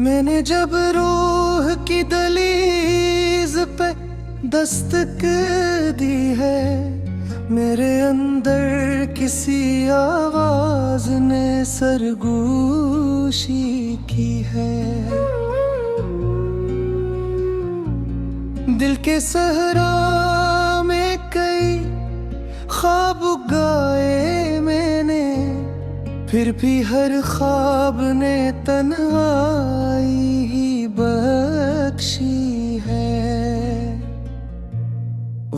मैंने जब रूह की दहलीज पे दस्तक दी है, मेरे अंदर किसी आवाज ने सरगोशी की है। दिल के सहरा में कई ख्वाब गाए मैंने, फिर भी हर ख्वाब ने तन्हाई ही बख्शी है।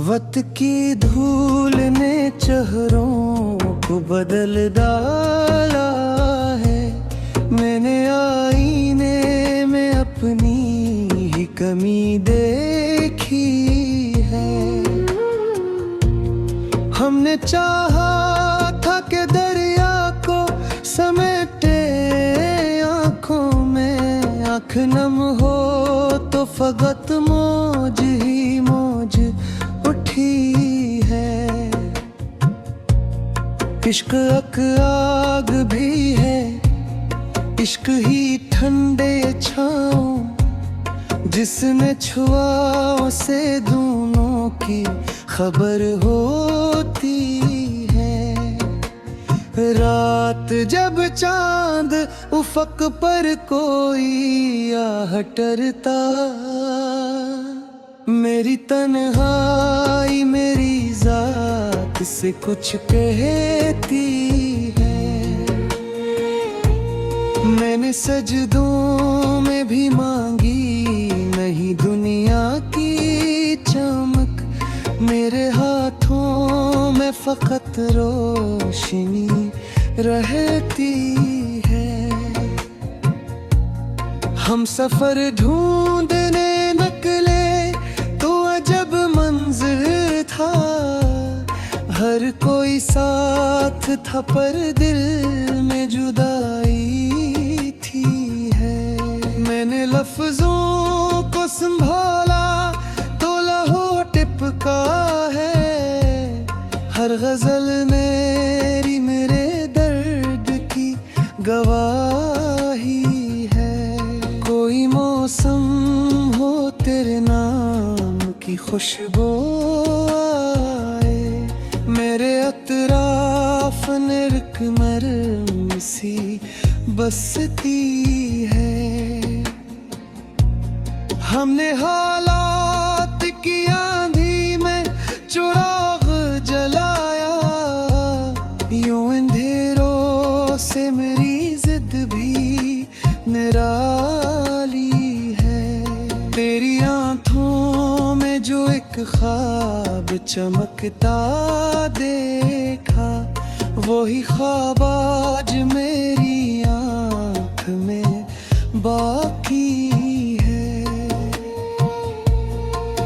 वक्त की धूल ने चेहरों को बदल डाला है, मैंने आईने में अपनी ही कमी देखी है। हमने चाहा था कि दरिया को समेटे आंखों में, आंख नम हो तो फकत मौज ही मौज उठी है। इश्क अक आग भी है, इश्क ही ठंडे छाँव, जिसने छुआ उसे दोनों की खबर होती है। रात जब चांद उफक पर कोई आहट डरता, मेरी तन्हाई मेरी जात से कुछ कहती है। मैंने सजदों में भी मांगी नहीं दुनिया की चमक, मेरे हाथों में फकत रोशनी रहती है। हम सफर ढूंढने निकले तो अजब मंज़िल था, हर कोई साथ था पर दिल में जुदाई थी है। मैंने लफ्जों को संभाला तो लहू टिपका है, हर गजल मेरी मेरे दर्द की गवाही है। कोई मौसम हो तेरे नाम की खुशबू आए, मेरे अतराफ निर्क मरम सी बसती है। हमने हालात की आंधी में चिराग जलाया, यूं अंधेरों से मेरी जिद भी निराली है। तेरी आंखों में जो एक ख्वाब चमकता देखा, वही ख्वाब आज मेरी आंख में बाकी है।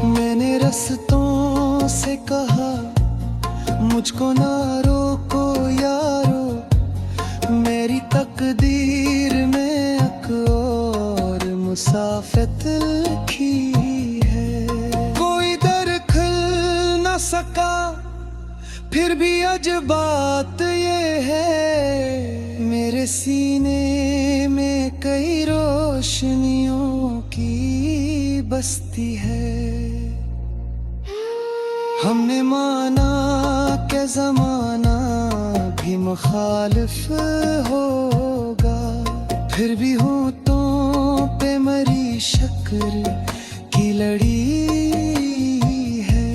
मैंने रस्तों से कहा मुझको ना रोको यारो, मेरी तकदीर में एक और मुसाफिर लिखी है। कोई दरखल न सका फिर भी अजब बात ये है, मेरे सीने में कई रोशनियों की बस्ती है। हमने माना कि ज़माना भी मुखालिफ होगा, फिर भी होठों पे मरी शक्र की लड़ी है।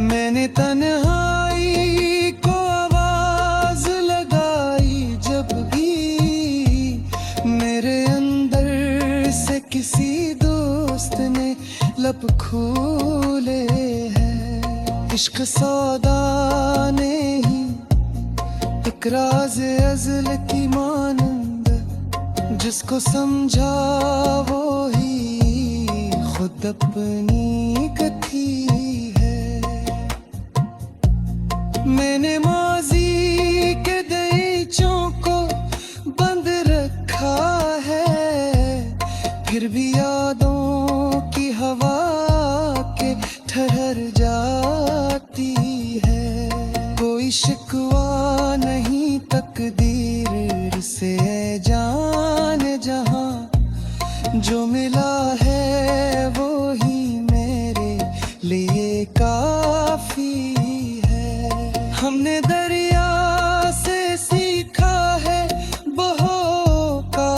मैंने तन्हाई को आवाज लगाई जब भी मेरे अंदर से किसी दोस्त ने लब खोले हैं। इश्क सौदा ने ही एक राज़ अज़ल की मानंद, जिसको समझा वो ही खुद अपनी कथी है। मैंने माज़ी के दरीचों को बंद रखा है, फिर भी यादों की हवा के ठहर जाती है। कोई शिकवा नहीं तकदीर से जान जहां जो मिला है वो ही मेरे लिए काफी है। हमने दरिया से सीखा है बहो का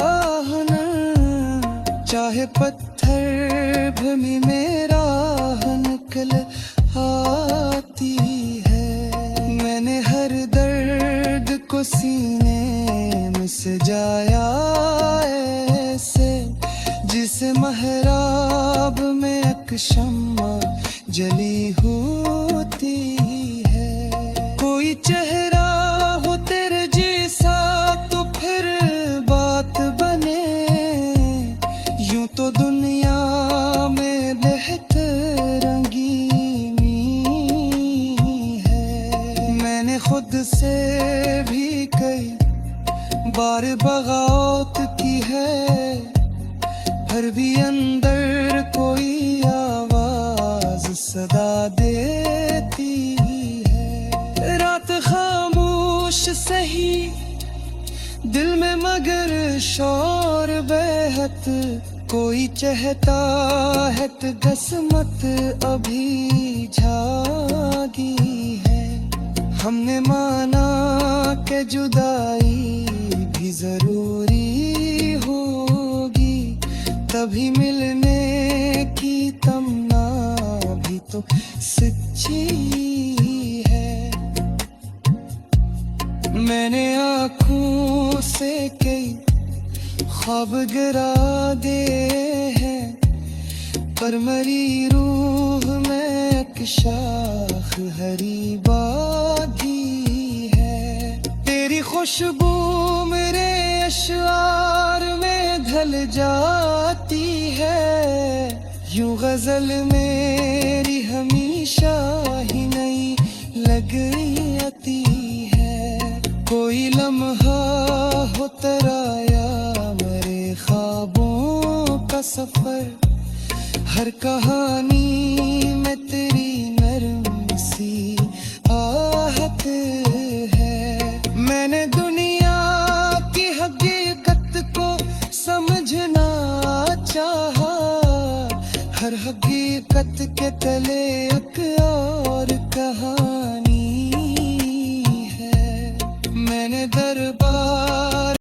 हुनर, चाहे पत्थर भूमि में राह निकल आती है। मैंने हर दर्द को सीने में सजाया ऐसे, जिसे महराब में एक शम्मा जली होती है। कोई चेहरा हो तेरे जैसा तो फिर बात बने, यूं तो दुनिया में बेहतर रंगीनी है। मैंने खुद से भी कई बार बगावत की है, फिर भी अंदर कोई आवाज सदा देती है। रात खामोश सही दिल में मगर शोर बेहद, कोई चाहता है गस्मत अभी जागी है। हमने माना कि जुदाई भी जरूरी होगी, तभी मिलने की तमन्ना भी तो सच्ची है। मैंने आँखों से कई ख्वाब गिरा दे हैं, पर मरी रूह में एक शाख हरी बागी है। तेरी खुशबू मेरे अशआर में ढल जाती है, यूं गजल मेरी हमेशा ही नई लग आती है। कोई लम्हा हो तेरा या मेरे ख्वाबों का सफर, हर कहानी में तेरी नरम सी आहट है। मैंने दुनिया की हकीकत को समझना चाहा, हर हकीकत के तले एक